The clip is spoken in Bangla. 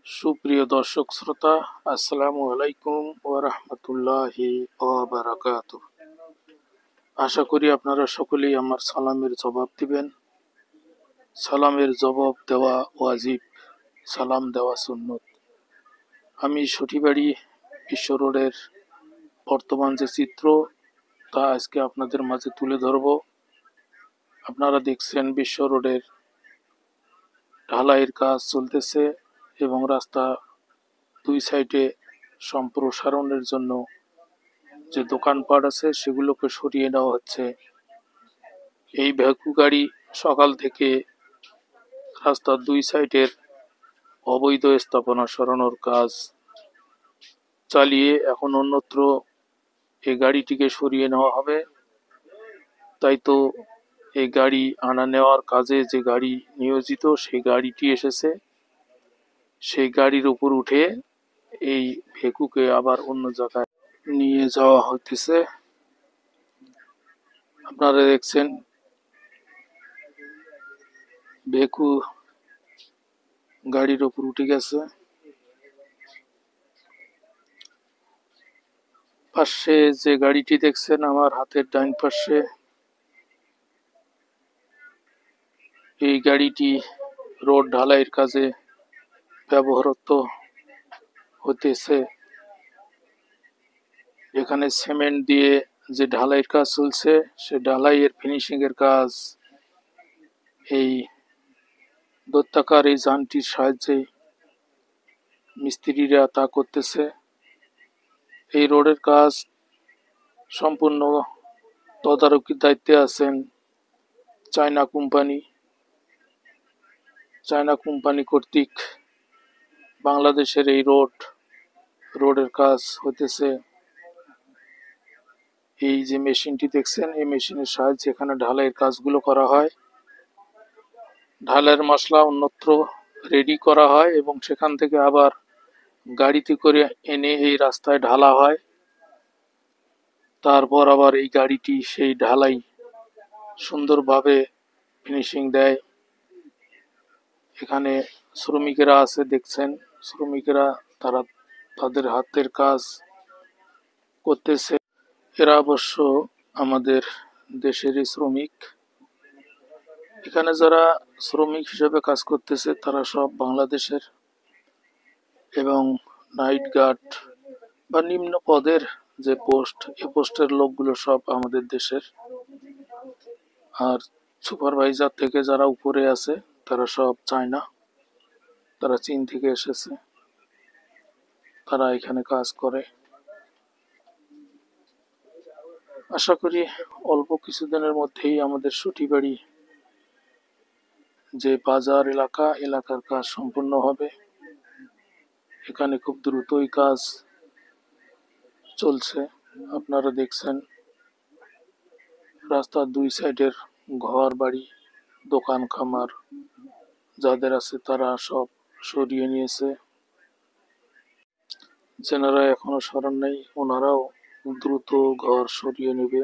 সুপ্রিয় দর্শক শ্রোতা, আসসালামু আলাইকুম ওয়া রাহমাতুল্লাহি ওয়া বারাকাতুহু। আশা করি আপনারা সকলেই আমার সালামের জবাব দিবেন। সালামের জবাব দেওয়া ওয়াজিব, সালাম দেওয়া সুন্নত। আমি সঠিবাড়ি বিশ্ব রোডের বর্তমান যে চিত্র তা আজকে আপনাদের মাঝে তুলে ধরব। আপনারা দেখছেন বিশ্ব রোডের ঢালাইয়ের কাজ চলতেছে এবং রাস্তা দুই সাইডে সম্প্রসারণের জন্য যে দোকানপাট আছে সেগুলোকে সরিয়ে নেওয়া হচ্ছে। এই ভ্যাকু গাড়ি সকাল থেকে রাস্তার দুই সাইডের অবৈধ স্থাপনা সরানোর কাজ চালিয়ে এখন অন্যত্র এই গাড়িটিকে সরিয়ে নেওয়া হবে। তাই তো এই গাড়ি আনা নেওয়ার কাজে যে গাড়ি নিয়োজিত সেই গাড়িটি এসেছে, সেই গাড়ির উপর উঠে এই ভেকুকে আবার অন্য জায়গায় নিয়ে যাওয়া হইতেছে। আপনারা দেখছেন ভেকু গাড়ির উপর উঠে গেছে। পাশে যে গাড়িটি দেখছেন আমার হাতের ডান পাশে, এই গাড়িটি রোড ঢালাইয়ের কাজে ব্যবহৃত হতেছে। এখানে সিমেন্ট দিয়ে যে ঢালাইয়ের কাজ চলছে সে ঢালাইয়ের ফিনিশিং এর কাজ এই দৈত্যাকার এই যানটির সাহায্যে মিস্ত্রিরা তা করতেছে। এই রোডের কাজ সম্পূর্ণ তদারকির দায়িত্বে আছেন চায়না কোম্পানি কর্তৃক বাংলাদেশের এই রোডের কাজ হইতেছে। এই যে মেশিনটি দেখছেন এই মেশিনের সাহায্যে এখানে ঢালাইয়ের কাজগুলো করা হয়। ঢালাইয়ের মশলা অন্যত্র রেডি করা হয় এবং সেখান থেকে আবার গাড়িতে করে এনে এই রাস্তায় ঢালা হয়। তারপর আবার এই গাড়িটি সেই ঢালাই সুন্দরভাবে ফিনিশিং দেয়। এখানে শ্রমিকেরা আছে দেখছেন, শ্রমিকেরা তারা তাদের হাতের কাজ করতেছে। এরা অবশ্য আমাদের দেশেরই শ্রমিক। এখানে যারা শ্রমিক হিসেবে কাজ করতেছে তারা সব বাংলাদেশের এবং নাইট গার্ড বা নিম্ন পদের যে পোস্ট, এই পোস্টের লোকগুলো সব আমাদের দেশের। আর সুপারভাইজার থেকে যারা উপরে আছে তারা সব চায়না, তারা চীন থেকে এসেছে, তারা এখানে কাজ করে। আশা করি অল্প কিছুদিনের মধ্যেই আমাদের সঠিবাড়ি যে বাজার এলাকার কাজ সম্পূর্ণ হবে। এখানে খুব দ্রুতই কাজ চলছে। আপনারা দেখছেন রাস্তার দুই সাইডের ঘর বাড়ি, দোকান খামার যাদের আছে তারা সব সরিয়ে নিয়েছে। যেনারা এখনো সরান নাই ওনারাও দ্রুত ঘর সরিয়ে নেবে।